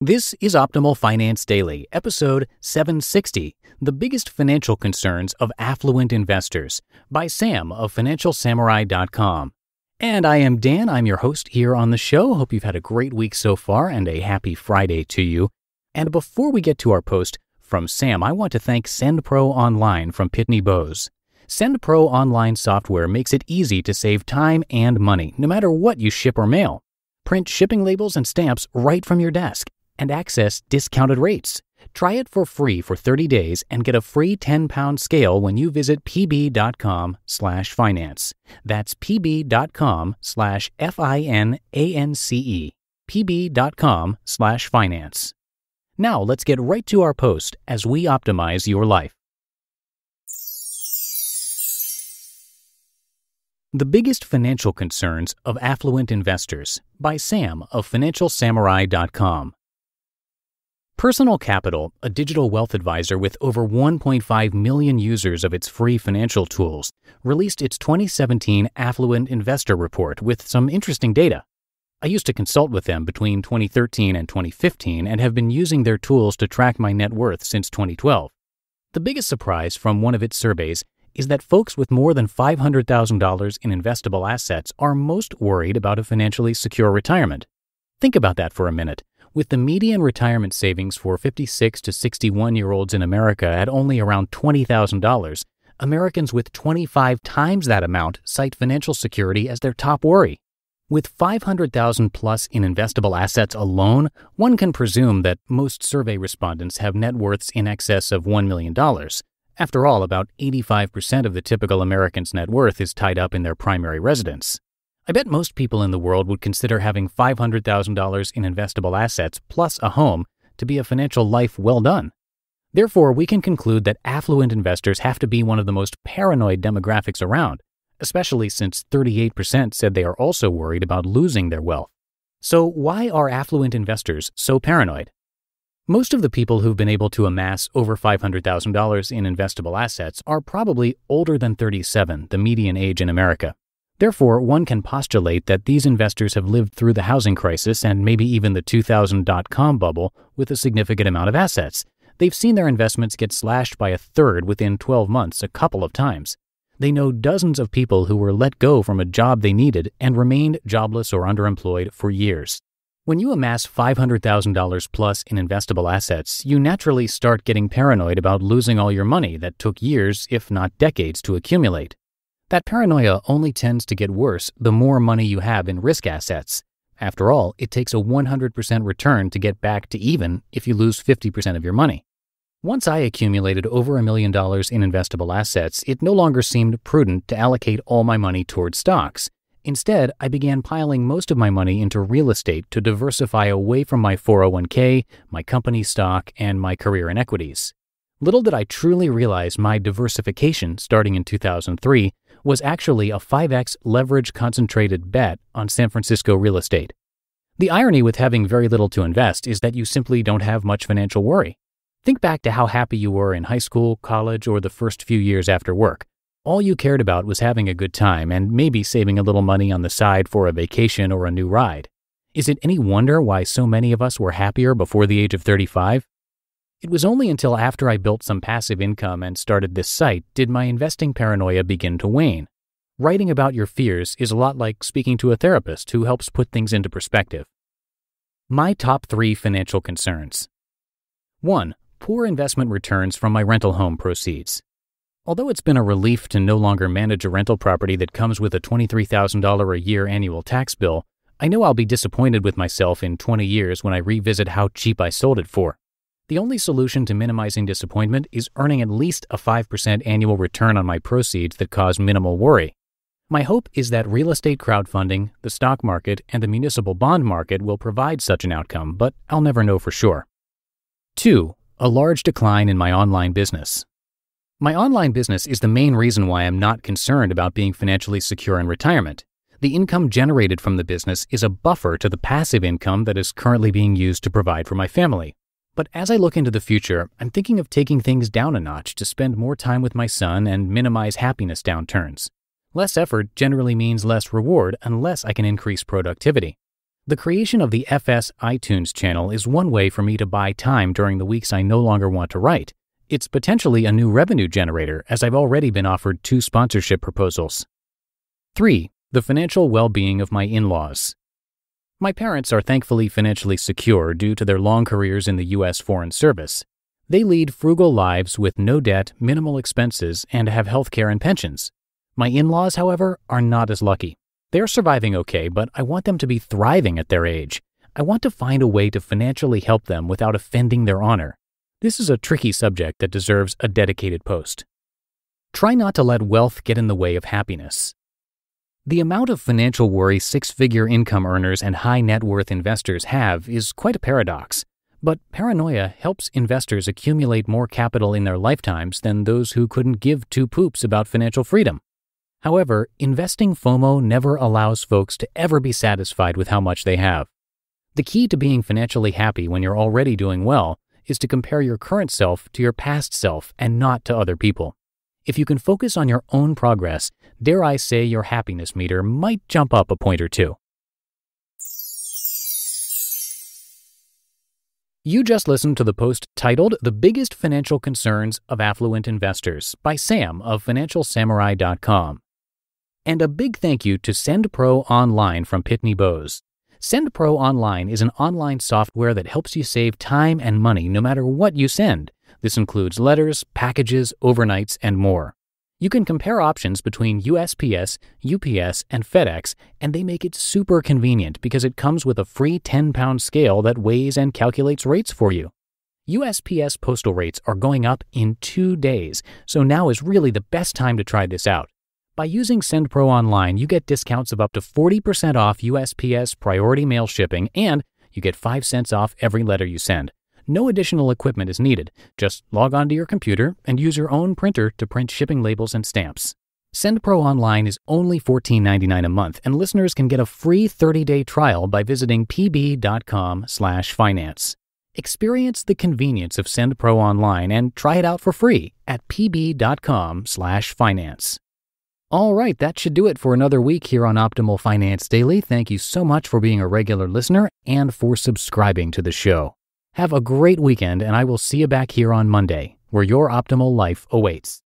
This is Optimal Finance Daily, episode 760, The Biggest Financial Concerns of Affluent Investors, by Sam of FinancialSamurai.com. And I am Dan, I'm your host here on the show. Hope you've had a great week so far and a happy Friday to you. And before we get to our post from Sam, I want to thank SendPro Online from Pitney Bowes. SendPro Online software makes it easy to save time and money, no matter what you ship or mail. Print shipping labels and stamps right from your desk and access discounted rates. Try it for free for 30 days and get a free 10-pound scale when you visit pb.com/finance. That's pb.com/finance. pb.com/finance. Now let's get right to our post as we optimize your life. The Biggest Financial Concerns of Affluent Investors, by Sam of FinancialSamurai.com. Personal Capital, a digital wealth advisor with over 1.5 million users of its free financial tools, released its 2017 Affluent Investor Report with some interesting data. I used to consult with them between 2013 and 2015 and have been using their tools to track my net worth since 2012. The biggest surprise from one of its surveys is that folks with more than $500,000 in investable assets are most worried about a financially secure retirement. Think about that for a minute. With the median retirement savings for 56 to 61-year-olds in America at only around $20,000, Americans with 25 times that amount cite financial security as their top worry. With 500,000 plus in investable assets alone, one can presume that most survey respondents have net worths in excess of $1 million. After all, about 85% of the typical American's net worth is tied up in their primary residence. I bet most people in the world would consider having $500,000 in investable assets plus a home to be a financial life well done. Therefore, we can conclude that affluent investors have to be one of the most paranoid demographics around, especially since 38% said they are also worried about losing their wealth. So why are affluent investors so paranoid? Most of the people who've been able to amass over $500,000 in investable assets are probably older than 37, the median age in America. Therefore, one can postulate that these investors have lived through the housing crisis and maybe even the 2000 dot-com bubble with a significant amount of assets. They've seen their investments get slashed by a third within 12 months a couple of times. They know dozens of people who were let go from a job they needed and remained jobless or underemployed for years. When you amass $500,000 plus in investable assets, you naturally start getting paranoid about losing all your money that took years, if not decades, to accumulate. That paranoia only tends to get worse the more money you have in risk assets. After all, it takes a 100% return to get back to even if you lose 50% of your money. Once I accumulated over $1 million in investable assets, it no longer seemed prudent to allocate all my money towards stocks. Instead, I began piling most of my money into real estate to diversify away from my 401k, my company stock, and my career in equities. Little did I truly realize my diversification starting in 2003 was actually a 5x leverage concentrated bet on San Francisco real estate. The irony with having very little to invest is that you simply don't have much financial worry. Think back to how happy you were in high school, college, or the first few years after work. All you cared about was having a good time and maybe saving a little money on the side for a vacation or a new ride. Is it any wonder why so many of us were happier before the age of 35? It was only until after I built some passive income and started this site did my investing paranoia begin to wane. Writing about your fears is a lot like speaking to a therapist who helps put things into perspective. My top 3 financial concerns. 1. Poor investment returns from my rental home proceeds. Although it's been a relief to no longer manage a rental property that comes with a $23,000 a year annual tax bill, I know I'll be disappointed with myself in 20 years when I revisit how cheap I sold it for. The only solution to minimizing disappointment is earning at least a 5% annual return on my proceeds that cause minimal worry. My hope is that real estate crowdfunding, the stock market, and the municipal bond market will provide such an outcome, but I'll never know for sure. 2. A large decline in my online business. My online business is the main reason why I'm not concerned about being financially secure in retirement. The income generated from the business is a buffer to the passive income that is currently being used to provide for my family. But as I look into the future, I'm thinking of taking things down a notch to spend more time with my son and minimize happiness downturns. Less effort generally means less reward unless I can increase productivity. The creation of the FS iTunes channel is one way for me to buy time during the weeks I no longer want to write. It's potentially a new revenue generator, as I've already been offered 2 sponsorship proposals. 3. The financial well-being of my in-laws. My parents are thankfully financially secure due to their long careers in the U.S. Foreign Service. They lead frugal lives with no debt, minimal expenses, and have health care and pensions. My in-laws, however, are not as lucky. They're surviving okay, but I want them to be thriving at their age. I want to find a way to financially help them without offending their honor. This is a tricky subject that deserves a dedicated post. Try not to let wealth get in the way of happiness. The amount of financial worry 6-figure income earners and high net worth investors have is quite a paradox. But paranoia helps investors accumulate more capital in their lifetimes than those who couldn't give 2 poops about financial freedom. However, investing FOMO never allows folks to ever be satisfied with how much they have. The key to being financially happy when you're already doing well is to compare your current self to your past self and not to other people. If you can focus on your own progress, dare I say your happiness meter might jump up a point or 2. You just listened to the post titled The Biggest Financial Concerns of Affluent Investors by Sam of FinancialSamurai.com. And a big thank you to SendPro Online from Pitney Bowes. SendPro Online is an online software that helps you save time and money no matter what you send. This includes letters, packages, overnights, and more. You can compare options between USPS, UPS, and FedEx, and they make it super convenient because it comes with a free 10-pound scale that weighs and calculates rates for you. USPS postal rates are going up in 2 days, so now is really the best time to try this out. By using SendPro Online, you get discounts of up to 40% off USPS Priority Mail shipping, and you get 5 cents off every letter you send. No additional equipment is needed. Just log onto your computer and use your own printer to print shipping labels and stamps. SendPro Online is only $14.99 a month, and listeners can get a free 30-day trial by visiting pb.com/finance. Experience the convenience of SendPro Online and try it out for free at pb.com/finance. All right, that should do it for another week here on Optimal Finance Daily. Thank you so much for being a regular listener and for subscribing to the show. Have a great weekend, and I will see you back here on Monday, where your optimal life awaits.